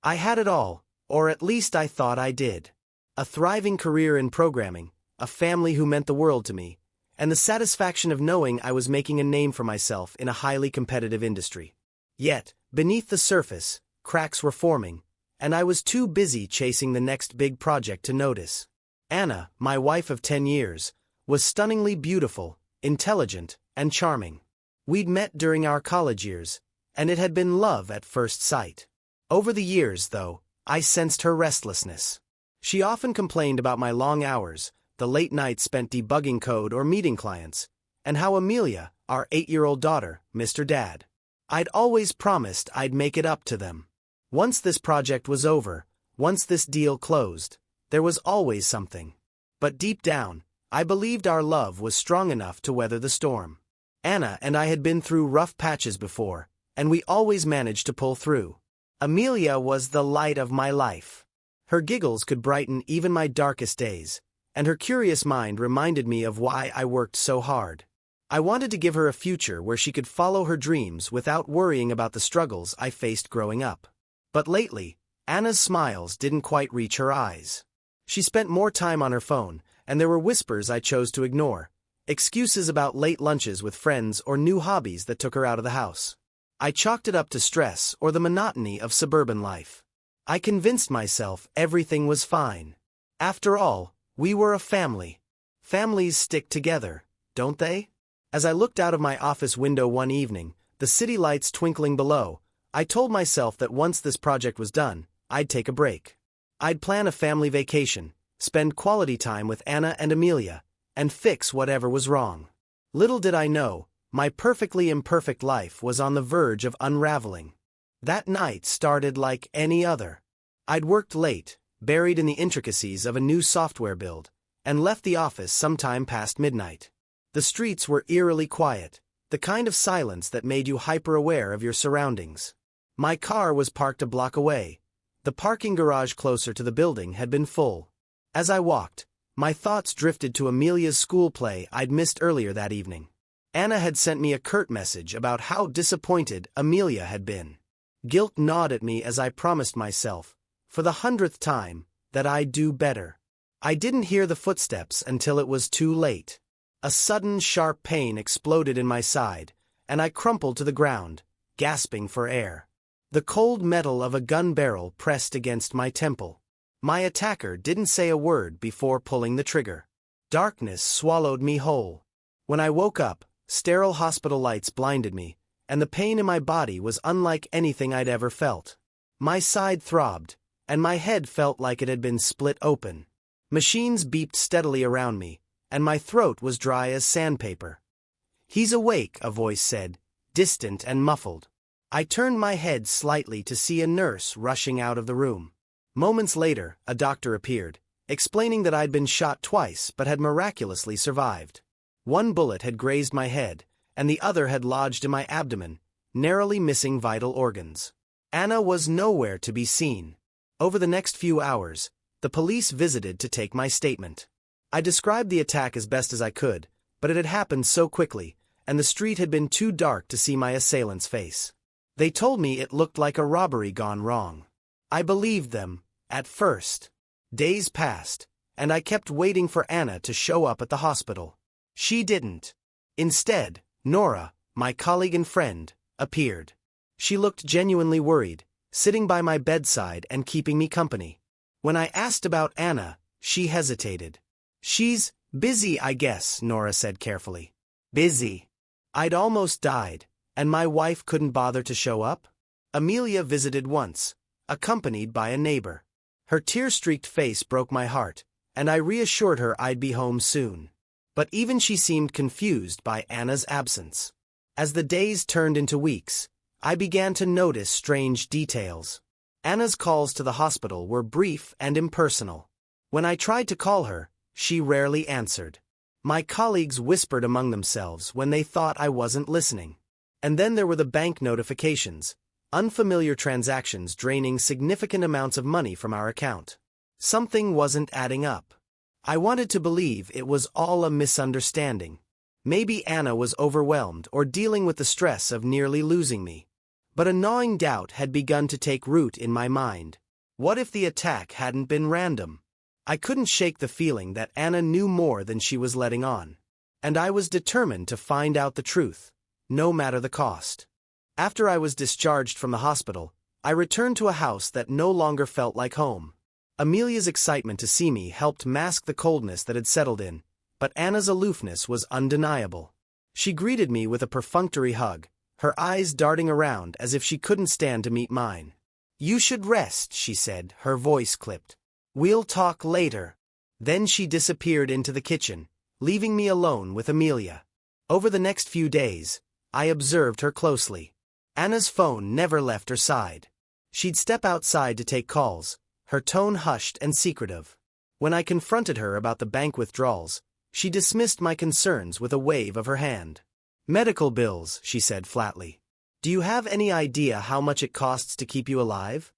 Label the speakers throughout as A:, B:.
A: I had it all, or at least I thought I did. A thriving career in programming, a family who meant the world to me, and the satisfaction of knowing I was making a name for myself in a highly competitive industry. Yet, beneath the surface, cracks were forming, and I was too busy chasing the next big project to notice. Anna, my wife of 10 years, was stunningly beautiful, intelligent, and charming. We'd met during our college years, and it had been love at first sight. Over the years, though, I sensed her restlessness. She often complained about my long hours, the late nights spent debugging code or meeting clients, and how Amelia, our 8-year-old daughter, missed her dad. I'd always promised I'd make it up to them. Once this project was over, once this deal closed, there was always something. But deep down, I believed our love was strong enough to weather the storm. Anna and I had been through rough patches before, and we always managed to pull through. Amelia was the light of my life. Her giggles could brighten even my darkest days, and her curious mind reminded me of why I worked so hard. I wanted to give her a future where she could follow her dreams without worrying about the struggles I faced growing up. But lately, Anna's smiles didn't quite reach her eyes. She spent more time on her phone, and there were whispers I chose to ignore, excuses about late lunches with friends or new hobbies that took her out of the house. I chalked it up to stress or the monotony of suburban life. I convinced myself everything was fine. After all, we were a family. Families stick together, don't they? As I looked out of my office window one evening, the city lights twinkling below, I told myself that once this project was done, I'd take a break. I'd plan a family vacation, spend quality time with Anna and Amelia, and fix whatever was wrong. Little did I know, my perfectly imperfect life was on the verge of unraveling. That night started like any other. I'd worked late, buried in the intricacies of a new software build, and left the office sometime past midnight. The streets were eerily quiet, the kind of silence that made you hyper-aware of your surroundings. My car was parked a block away. The parking garage closer to the building had been full. As I walked, my thoughts drifted to Amelia's school play I'd missed earlier that evening. Anna had sent me a curt message about how disappointed Amelia had been. Guilt gnawed at me as I promised myself, for the 100th time, that I'd do better. I didn't hear the footsteps until it was too late. A sudden sharp pain exploded in my side, and I crumpled to the ground, gasping for air. The cold metal of a gun barrel pressed against my temple. My attacker didn't say a word before pulling the trigger. Darkness swallowed me whole. When I woke up, sterile hospital lights blinded me, and the pain in my body was unlike anything I'd ever felt. My side throbbed, and my head felt like it had been split open. Machines beeped steadily around me, and my throat was dry as sandpaper. "He's awake," a voice said, distant and muffled. I turned my head slightly to see a nurse rushing out of the room. Moments later, a doctor appeared, explaining that I'd been shot twice but had miraculously survived. One bullet had grazed my head, and the other had lodged in my abdomen, narrowly missing vital organs. Anna was nowhere to be seen. Over the next few hours, the police visited to take my statement. I described the attack as best as I could, but it had happened so quickly, and the street had been too dark to see my assailant's face. They told me it looked like a robbery gone wrong. I believed them, at first. Days passed, and I kept waiting for Anna to show up at the hospital. She didn't. Instead, Nora, my colleague and friend, appeared. She looked genuinely worried, sitting by my bedside and keeping me company. When I asked about Anna, she hesitated. "She's busy, I guess," Nora said carefully. Busy. I'd almost died, and my wife couldn't bother to show up? Amelia visited once, accompanied by a neighbor. Her tear-streaked face broke my heart, and I reassured her I'd be home soon. But even she seemed confused by Anna's absence. As the days turned into weeks, I began to notice strange details. Anna's calls to the hospital were brief and impersonal. When I tried to call her, she rarely answered. My colleagues whispered among themselves when they thought I wasn't listening. And then there were the bank notifications, unfamiliar transactions draining significant amounts of money from our account. Something wasn't adding up. I wanted to believe it was all a misunderstanding. Maybe Anna was overwhelmed or dealing with the stress of nearly losing me. But a gnawing doubt had begun to take root in my mind. What if the attack hadn't been random? I couldn't shake the feeling that Anna knew more than she was letting on. And I was determined to find out the truth, no matter the cost. After I was discharged from the hospital, I returned to a house that no longer felt like home. Amelia's excitement to see me helped mask the coldness that had settled in, but Anna's aloofness was undeniable. She greeted me with a perfunctory hug, her eyes darting around as if she couldn't stand to meet mine. "You should rest," she said, her voice clipped. "We'll talk later." Then she disappeared into the kitchen, leaving me alone with Amelia. Over the next few days, I observed her closely. Anna's phone never left her side. She'd step outside to take calls, her tone hushed and secretive. When I confronted her about the bank withdrawals, she dismissed my concerns with a wave of her hand. "Medical bills," she said flatly. "Do you have any idea how much it costs to keep you alive?"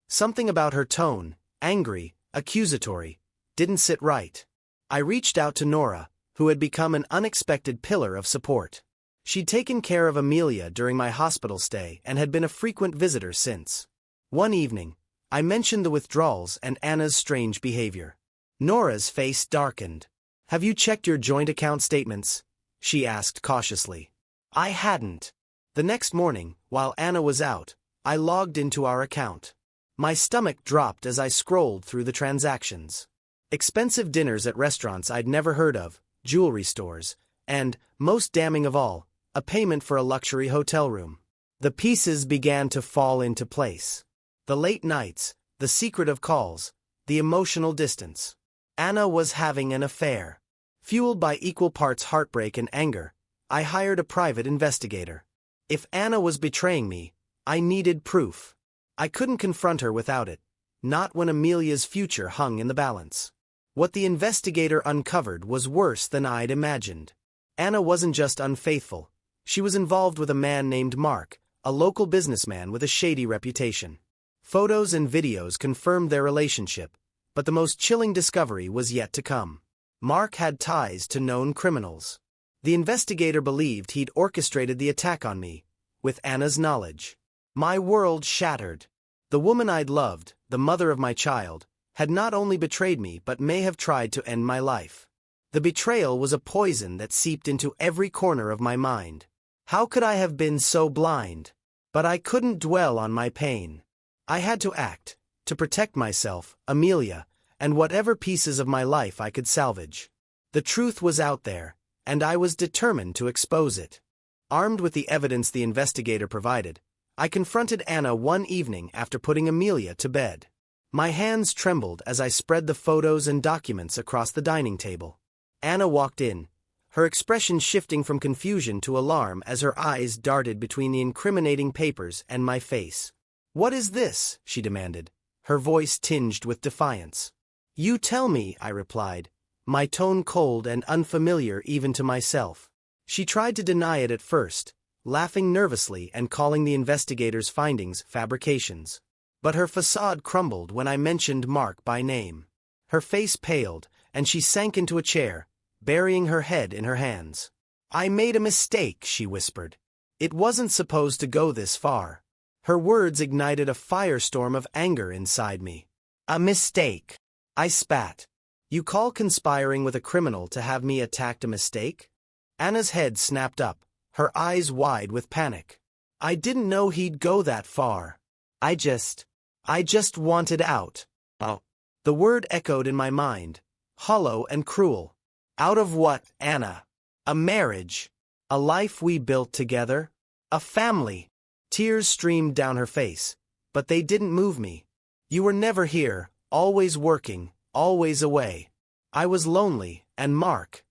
A: Something about her tone, angry, accusatory, didn't sit right. I reached out to Nora, who had become an unexpected pillar of support. She'd taken care of Amelia during my hospital stay and had been a frequent visitor since. One evening, I mentioned the withdrawals and Anna's strange behavior. Nora's face darkened. "Have you checked your joint account statements?" she asked cautiously. I hadn't. The next morning, while Anna was out, I logged into our account. My stomach dropped as I scrolled through the transactions. Expensive dinners at restaurants I'd never heard of, jewelry stores, and, most damning of all, a payment for a luxury hotel room. The pieces began to fall into place. The late nights, the secretive calls, the emotional distance. Anna was having an affair. Fueled by equal parts heartbreak and anger, I hired a private investigator. If Anna was betraying me, I needed proof. I couldn't confront her without it, not when Amelia's future hung in the balance. What the investigator uncovered was worse than I'd imagined. Anna wasn't just unfaithful, she was involved with a man named Mark, a local businessman with a shady reputation. Photos and videos confirmed their relationship, but the most chilling discovery was yet to come. Mark had ties to known criminals. The investigator believed he'd orchestrated the attack on me, with Anna's knowledge. My world shattered. The woman I'd loved, the mother of my child, had not only betrayed me but may have tried to end my life. The betrayal was a poison that seeped into every corner of my mind. How could I have been so blind? But I couldn't dwell on my pain. I had to act, to protect myself, Amelia, and whatever pieces of my life I could salvage. The truth was out there, and I was determined to expose it. Armed with the evidence the investigator provided, I confronted Anna one evening after putting Amelia to bed. My hands trembled as I spread the photos and documents across the dining table. Anna walked in, her expression shifting from confusion to alarm as her eyes darted between the incriminating papers and my face. "What is this?" she demanded, her voice tinged with defiance. "You tell me," I replied, my tone cold and unfamiliar even to myself. She tried to deny it at first, laughing nervously and calling the investigator's findings fabrications. But her facade crumbled when I mentioned Mark by name. Her face paled, and she sank into a chair, burying her head in her hands. "I made a mistake," she whispered. "It wasn't supposed to go this far." Her words ignited a firestorm of anger inside me. "A mistake," I spat. "You call conspiring with a criminal to have me attacked a mistake?" Anna's head snapped up, her eyes wide with panic. "I didn't know he'd go that far. I just wanted out." Oh. The word echoed in my mind, hollow and cruel. Out of what, Anna? A marriage? A life we built together? A family? Tears streamed down her face, but they didn't move me. "You were never here, always working, always away." I was lonely, and Mark.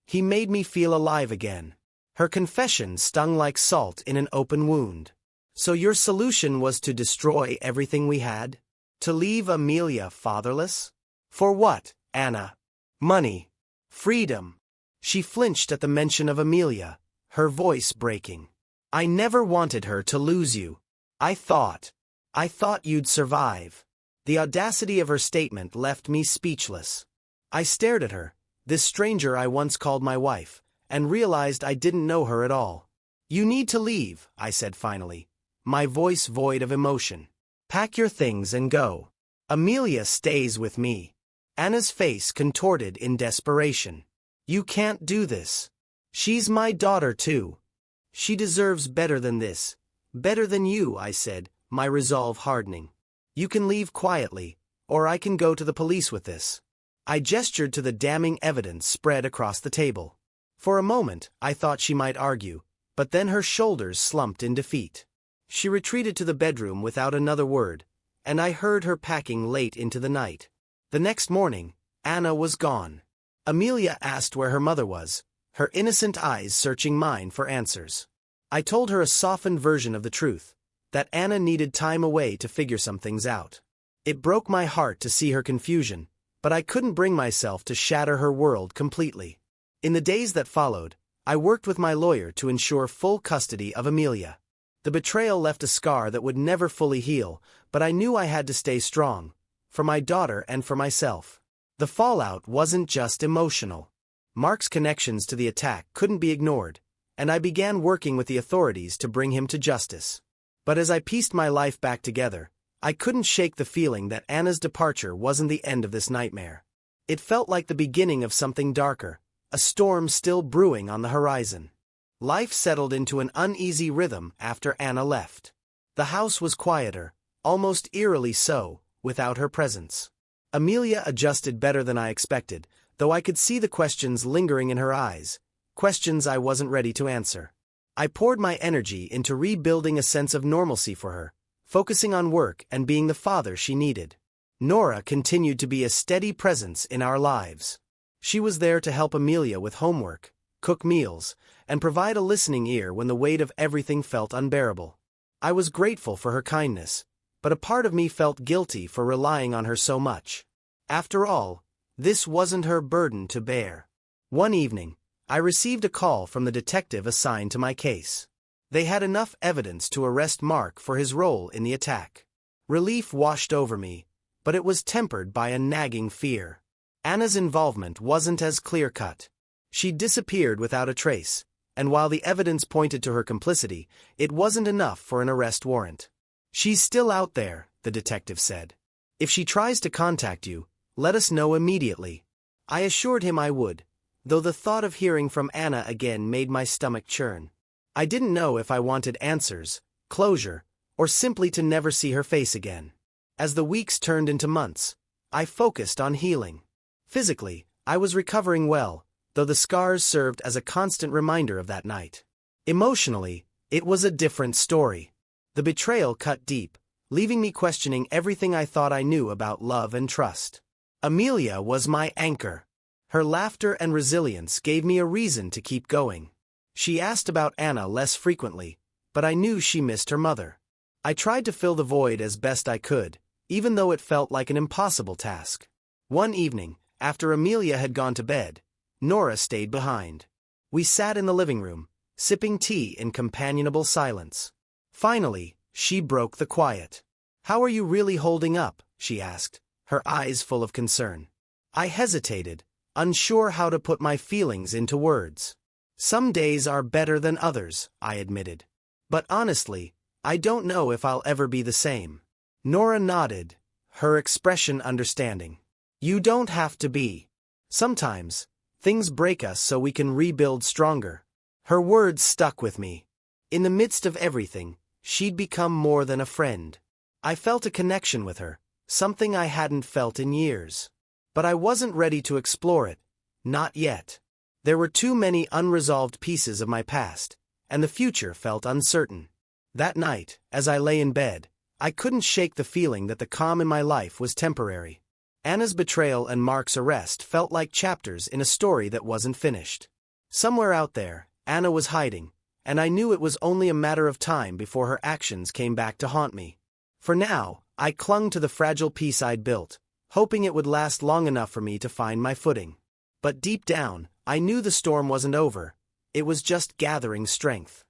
A: He made me feel alive again. Her confession stung like salt in an open wound. "So your solution was to destroy everything we had? To leave Amelia fatherless? For what, Anna? Money? Freedom?" She flinched at the mention of Amelia, her voice breaking. "I never wanted her to lose you. I thought you'd survive." The audacity of her statement left me speechless. I stared at her, this stranger I once called my wife, and realized I didn't know her at all. "You need to leave," I said finally. my voice void of emotion. Pack your things and go. Amelia stays with me. Anna's face contorted in desperation. You can't do this. She's my daughter too. She deserves better than this. Better than you, I said, my resolve hardening. You can leave quietly, or I can go to the police with this. I gestured to the damning evidence spread across the table. For a moment, I thought she might argue, but then her shoulders slumped in defeat. She retreated to the bedroom without another word, and I heard her packing late into the night. The next morning, Anna was gone. Amelia asked where her mother was, her innocent eyes searching mine for answers. I told her a softened version of the truth, that Anna needed time away to figure some things out. It broke my heart to see her confusion, but I couldn't bring myself to shatter her world completely. In the days that followed, I worked with my lawyer to ensure full custody of Amelia. The betrayal left a scar that would never fully heal, but I knew I had to stay strong, for my daughter and for myself. The fallout wasn't just emotional. Mark's connections to the attack couldn't be ignored, and I began working with the authorities to bring him to justice. But as I pieced my life back together, I couldn't shake the feeling that Anna's departure wasn't the end of this nightmare. It felt like the beginning of something darker, a storm still brewing on the horizon. Life settled into an uneasy rhythm after Anna left. The house was quieter, almost eerily so, without her presence. Amelia adjusted better than I expected, though I could see the questions lingering in her eyes, questions I wasn't ready to answer. I poured my energy into rebuilding a sense of normalcy for her, focusing on work and being the father she needed. Nora continued to be a steady presence in our lives. She was there to help Amelia with homework, cook meals, and provide a listening ear when the weight of everything felt unbearable. I was grateful for her kindness, but a part of me felt guilty for relying on her so much. After all, this wasn't her burden to bear. One evening, I received a call from the detective assigned to my case. They had enough evidence to arrest Mark for his role in the attack. Relief washed over me, but it was tempered by a nagging fear. Anna's involvement wasn't as clear-cut. She disappeared without a trace, and while the evidence pointed to her complicity, it wasn't enough for an arrest warrant. She's still out there, the detective said. If she tries to contact you, let us know immediately. I assured him I would, though the thought of hearing from Anna again made my stomach churn. I didn't know if I wanted answers, closure, or simply to never see her face again. As the weeks turned into months, I focused on healing. Physically, I was recovering well, though the scars served as a constant reminder of that night. Emotionally, it was a different story. The betrayal cut deep, leaving me questioning everything I thought I knew about love and trust. Amelia was my anchor. Her laughter and resilience gave me a reason to keep going. She asked about Anna less frequently, but I knew she missed her mother. I tried to fill the void as best I could, even though it felt like an impossible task. One evening, after Amelia had gone to bed, Nora stayed behind. We sat in the living room, sipping tea in companionable silence. Finally, she broke the quiet. "How are you really holding up?" she asked, her eyes full of concern. I hesitated, unsure how to put my feelings into words. "Some days are better than others," I admitted. "But honestly, I don't know if I'll ever be the same." Nora nodded, her expression understanding. "You don't have to be. Sometimes, things break us so we can rebuild stronger." Her words stuck with me. In the midst of everything, she'd become more than a friend. I felt a connection with her, something I hadn't felt in years. But I wasn't ready to explore it, not yet. There were too many unresolved pieces of my past, and the future felt uncertain. That night, as I lay in bed, I couldn't shake the feeling that the calm in my life was temporary. Anna's betrayal and Mark's arrest felt like chapters in a story that wasn't finished. Somewhere out there, Anna was hiding, and I knew it was only a matter of time before her actions came back to haunt me. For now, I clung to the fragile peace I'd built, hoping it would last long enough for me to find my footing. But deep down, I knew the storm wasn't over. It was just gathering strength.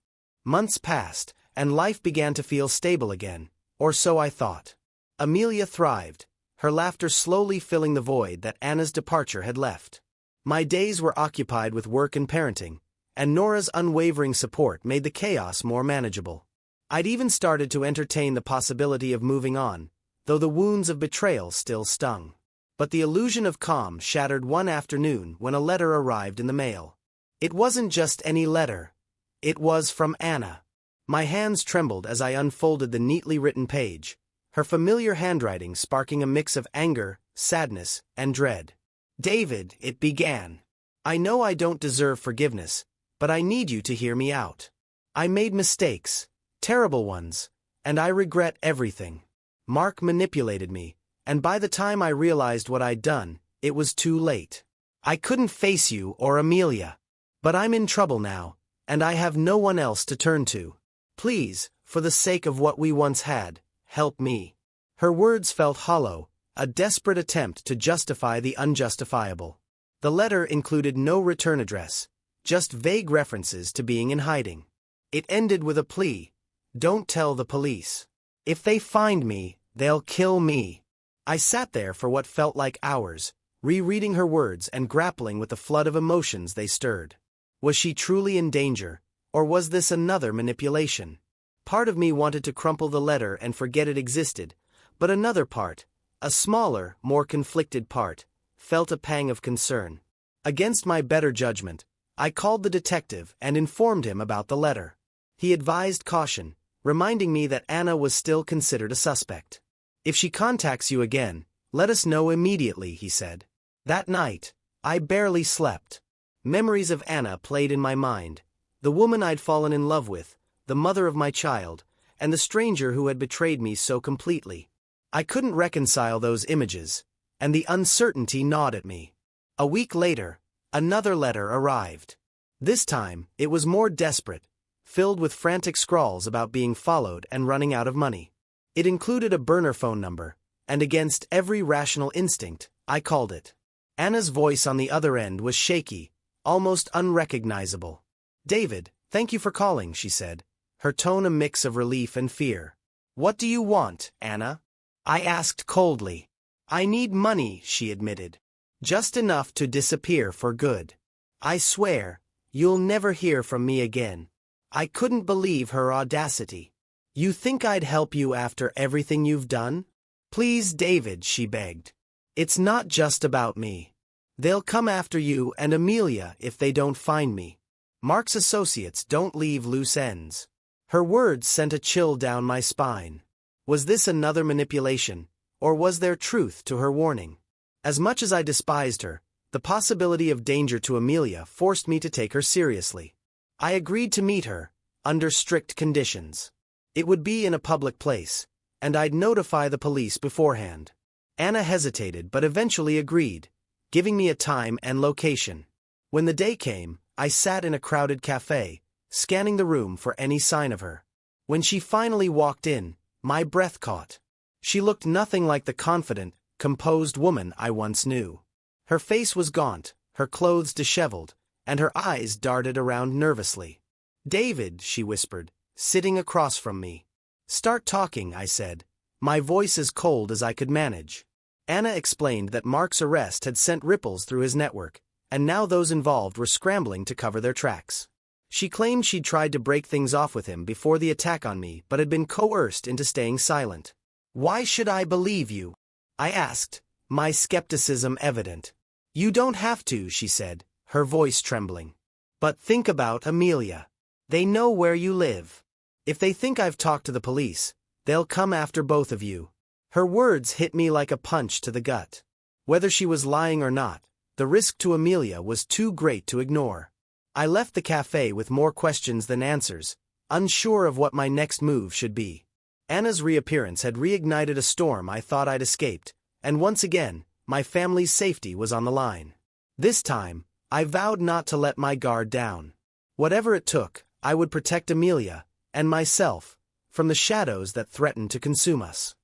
A: Months passed, and life began to feel stable again, or so I thought. Amelia thrived, her laughter slowly filling the void that Anna's departure had left. My days were occupied with work and parenting, and Nora's unwavering support made the chaos more manageable. I'd even started to entertain the possibility of moving on, though the wounds of betrayal still stung. But the illusion of calm shattered one afternoon when a letter arrived in the mail. It wasn't just any letter. It was from Anna. My hands trembled as I unfolded the neatly written page, her familiar handwriting sparking a mix of anger, sadness, and dread. "David," it began. "I know I don't deserve forgiveness, but I need you to hear me out. I made mistakes, terrible ones, and I regret everything. Mark manipulated me, and by the time I realized what I'd done, it was too late. I couldn't face you or Amelia. But I'm in trouble now, and I have no one else to turn to. Please, for the sake of what we once had, help me." Her words felt hollow, a desperate attempt to justify the unjustifiable. The letter included no return address, just vague references to being in hiding. It ended with a plea: "Don't tell the police. If they find me, they'll kill me." I sat there for what felt like hours, rereading her words and grappling with the flood of emotions they stirred. Was she truly in danger, or was this another manipulation? Part of me wanted to crumple the letter and forget it existed, but another part, a smaller, more conflicted part, felt a pang of concern. Against my better judgment, I called the detective and informed him about the letter. He advised caution, reminding me that Anna was still considered a suspect. "If she contacts you again, let us know immediately," he said. That night, I barely slept. Memories of Anna played in my mind, the woman I'd fallen in love with, the mother of my child, and the stranger who had betrayed me so completely. I couldn't reconcile those images, and the uncertainty gnawed at me. A week later, another letter arrived. This time, it was more desperate, filled with frantic scrawls about being followed and running out of money. It included a burner phone number, and against every rational instinct, I called it. Anna's voice on the other end was shaky, almost unrecognizable. "David, thank you for calling," she said, her tone a mix of relief and fear. "What do you want, Anna?" I asked coldly. "I need money," she admitted. "Just enough to disappear for good. I swear, you'll never hear from me again." I couldn't believe her audacity. "You think I'd help you after everything you've done? Please, David," she begged. "It's not just about me. They'll come after you and Amelia if they don't find me. Mark's associates don't leave loose ends." Her words sent a chill down my spine. Was this another manipulation, or was there truth to her warning? As much as I despised her, the possibility of danger to Amelia forced me to take her seriously. I agreed to meet her, under strict conditions. It would be in a public place, and I'd notify the police beforehand. Anna hesitated but eventually agreed, giving me a time and location. When the day came, I sat in a crowded cafe, scanning the room for any sign of her. When she finally walked in, my breath caught. She looked nothing like the confident, composed woman I once knew. Her face was gaunt, her clothes disheveled, and her eyes darted around nervously. "David," she whispered, sitting across from me. "Start talking," I said, my voice as cold as I could manage. Anna explained that Mark's arrest had sent ripples through his network, and now those involved were scrambling to cover their tracks. She claimed she'd tried to break things off with him before the attack on me but had been coerced into staying silent. "Why should I believe you?" I asked, my skepticism evident. "You don't have to," she said, her voice trembling. "But think about Amelia. They know where you live. If they think I've talked to the police, they'll come after both of you." Her words hit me like a punch to the gut. Whether she was lying or not, the risk to Amelia was too great to ignore. I left the cafe with more questions than answers, unsure of what my next move should be. Anna's reappearance had reignited a storm I thought I'd escaped, and once again, my family's safety was on the line. This time, I vowed not to let my guard down. Whatever it took, I would protect Amelia, and myself, from the shadows that threatened to consume us.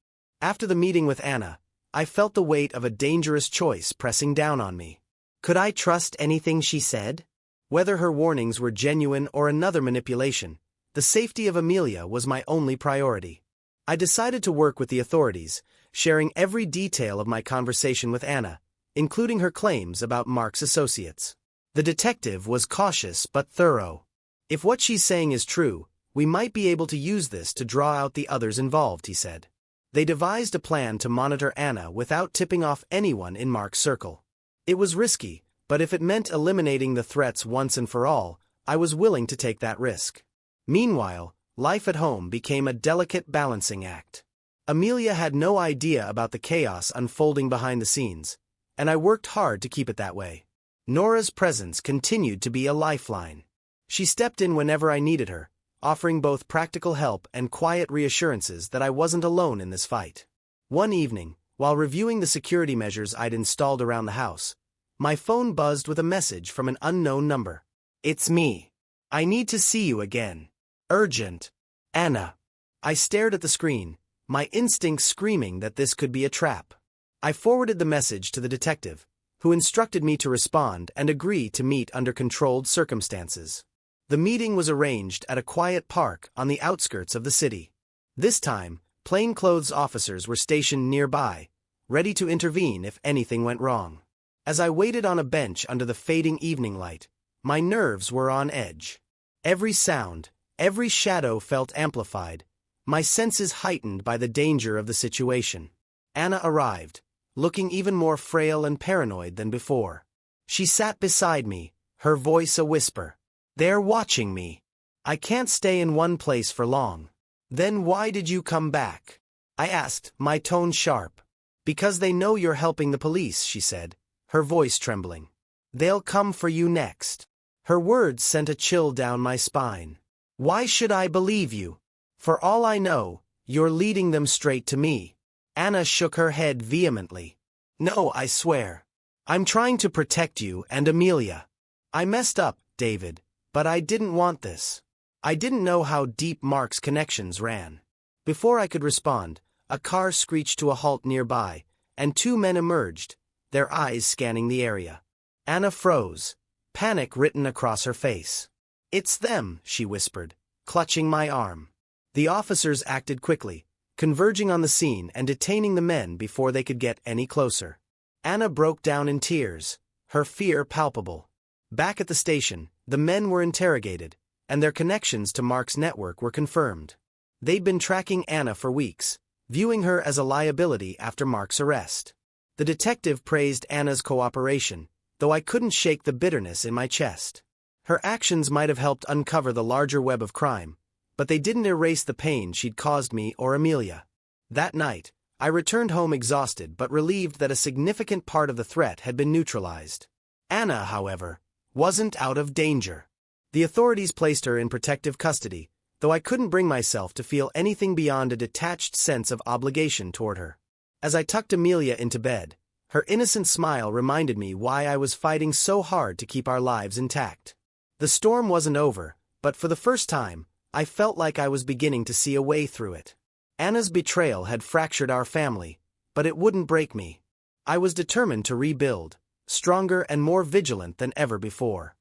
A: After the meeting with Anna, I felt the weight of a dangerous choice pressing down on me. Could I trust anything she said? Whether her warnings were genuine or another manipulation, the safety of Amelia was my only priority. I decided to work with the authorities, sharing every detail of my conversation with Anna, including her claims about Mark's associates. The detective was cautious but thorough. "If what she's saying is true, We might be able to use this to draw out the others involved, he said. They devised a plan to monitor Anna without tipping off anyone in Mark's circle. It was risky, but if it meant eliminating the threats once and for all, I was willing to take that risk. Meanwhile, life at home became a delicate balancing act. Amelia had no idea about the chaos unfolding behind the scenes, and I worked hard to keep it that way. Nora's presence continued to be a lifeline. She stepped in whenever I needed her, offering both practical help and quiet reassurances that I wasn't alone in this fight. One evening, while reviewing the security measures I'd installed around the house, my phone buzzed with a message from an unknown number. "It's me. I need to see you again. Urgent. Anna." I stared at the screen, my instincts screaming that this could be a trap. I forwarded the message to the detective, who instructed me to respond and agree to meet under controlled circumstances. The meeting was arranged at a quiet park on the outskirts of the city. This time, plainclothes officers were stationed nearby, ready to intervene if anything went wrong. As I waited on a bench under the fading evening light, my nerves were on edge. Every sound, every shadow felt amplified, my senses heightened by the danger of the situation. Anna arrived, looking even more frail and paranoid than before. She sat beside me, her voice a whisper. "They're watching me. I can't stay in one place for long." "Then why did you come back?" I asked, my tone sharp. "Because they know you're helping the police," she said, her voice trembling. "They'll come for you next." Her words sent a chill down my spine. "Why should I believe you? For all I know, you're leading them straight to me." Anna shook her head vehemently. "No, I swear. I'm trying to protect you and Amelia. I messed up, David, but I didn't want this." I didn't know how deep Mark's connections ran. Before I could respond, a car screeched to a halt nearby, and two men emerged, their eyes scanning the area. Anna froze, panic written across her face. "It's them," she whispered, clutching my arm. The officers acted quickly, converging on the scene and detaining the men before they could get any closer. Anna broke down in tears, her fear palpable. Back at the station, the men were interrogated, and their connections to Mark's network were confirmed. They'd been tracking Anna for weeks, viewing her as a liability after Mark's arrest. The detective praised Anna's cooperation, though I couldn't shake the bitterness in my chest. Her actions might have helped uncover the larger web of crime, but they didn't erase the pain she'd caused me or Amelia. That night, I returned home exhausted but relieved that a significant part of the threat had been neutralized. Anna, however, wasn't out of danger. The authorities placed her in protective custody, though I couldn't bring myself to feel anything beyond a detached sense of obligation toward her. As I tucked Amelia into bed, her innocent smile reminded me why I was fighting so hard to keep our lives intact. The storm wasn't over, but for the first time, I felt like I was beginning to see a way through it. Anna's betrayal had fractured our family, but it wouldn't break me. I was determined to rebuild, stronger and more vigilant than ever before.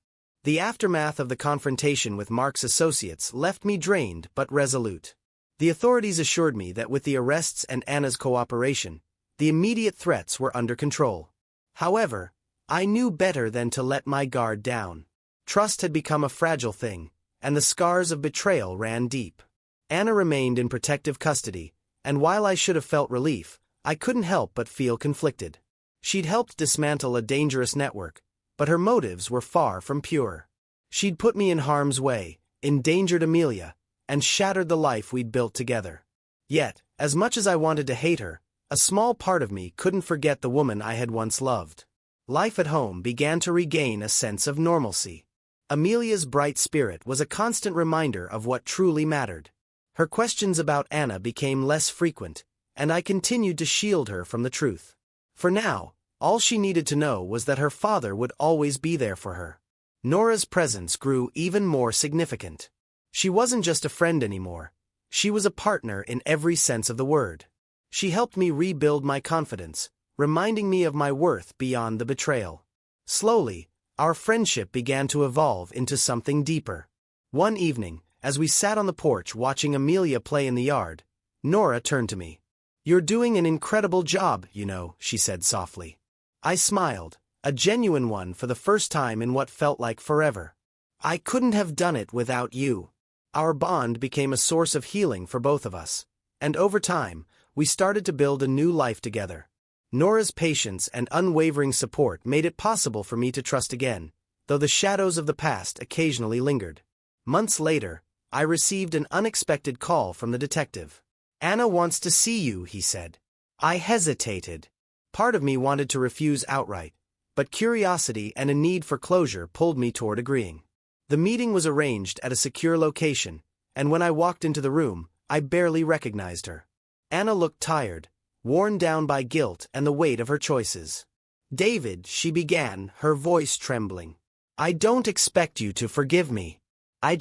A: The aftermath of the confrontation with Mark's associates left me drained but resolute. The authorities assured me that with the arrests and Anna's cooperation, the immediate threats were under control. However, I knew better than to let my guard down. Trust had become a fragile thing, and the scars of betrayal ran deep. Anna remained in protective custody, and while I should have felt relief, I couldn't help but feel conflicted. She'd helped dismantle a dangerous network, but her motives were far from pure. She'd put me in harm's way, endangered Amelia, and shattered the life we'd built together. Yet, as much as I wanted to hate her, a small part of me couldn't forget the woman I had once loved. Life at home began to regain a sense of normalcy. Amelia's bright spirit was a constant reminder of what truly mattered. Her questions about Anna became less frequent, and I continued to shield her from the truth. For now, all she needed to know was that her father would always be there for her. Nora's presence grew even more significant. She wasn't just a friend anymore. She was a partner in every sense of the word. She helped me rebuild my confidence, reminding me of my worth beyond the betrayal. Slowly, our friendship began to evolve into something deeper. One evening, as we sat on the porch watching Amelia play in the yard, Nora turned to me. "You're doing an incredible job, you know," she said softly. I smiled, a genuine one for the first time in what felt like forever. "I couldn't have done it without you." Our bond became a source of healing for both of us, and over time, we started to build a new life together. Nora's patience and unwavering support made it possible for me to trust again, though the shadows of the past occasionally lingered. Months later, I received an unexpected call from the detective. "Anna wants to see you," he said. I hesitated. Part of me wanted to refuse outright, but curiosity and a need for closure pulled me toward agreeing. The meeting was arranged at a secure location, and when I walked into the room, I barely recognized her. Anna looked tired, worn down by guilt and the weight of her choices. "David," she began, her voice trembling. "I don't expect you to forgive me. I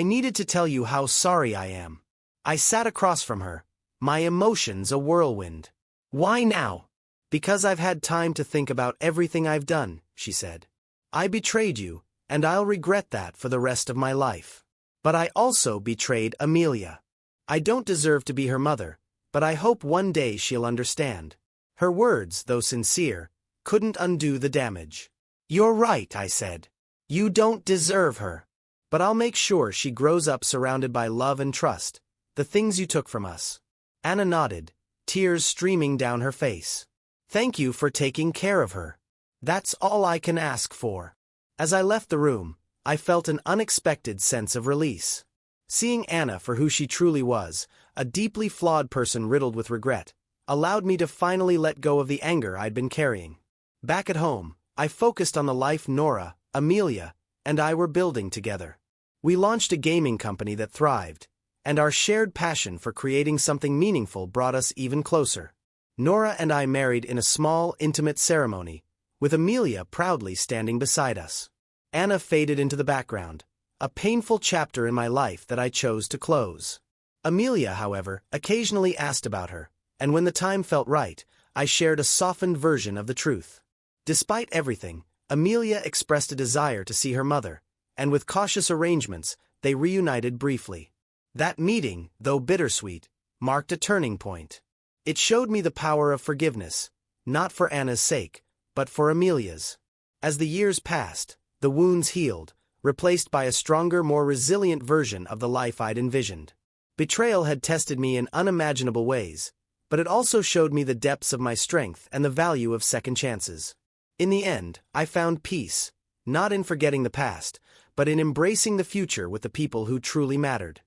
A: needed to tell you how sorry I am." I sat across from her, my emotions a whirlwind. "Why now?" "Because I've had time to think about everything I've done," she said. "I betrayed you, and I'll regret that for the rest of my life. But I also betrayed Amelia. I don't deserve to be her mother, but I hope one day she'll understand." Her words, though sincere, couldn't undo the damage. "You're right," I said. "You don't deserve her. But I'll make sure she grows up surrounded by love and trust, the things you took from us." Anna nodded, tears streaming down her face. "Thank you for taking care of her. That's all I can ask for." As I left the room, I felt an unexpected sense of release. Seeing Anna for who she truly was, a deeply flawed person riddled with regret, allowed me to finally let go of the anger I'd been carrying. Back at home, I focused on the life Nora, Amelia, and I were building together. We launched a gaming company that thrived, and our shared passion for creating something meaningful brought us even closer. Nora and I married in a small, intimate ceremony, with Amelia proudly standing beside us. Anna faded into the background, a painful chapter in my life that I chose to close. Amelia, however, occasionally asked about her, and when the time felt right, I shared a softened version of the truth. Despite everything, Amelia expressed a desire to see her mother, and with cautious arrangements, they reunited briefly. That meeting, though bittersweet, marked a turning point. It showed me the power of forgiveness, not for Anna's sake, but for Amelia's. As the years passed, the wounds healed, replaced by a stronger, more resilient version of the life I'd envisioned. Betrayal had tested me in unimaginable ways, but it also showed me the depths of my strength and the value of second chances. In the end, I found peace, not in forgetting the past, but in embracing the future with the people who truly mattered.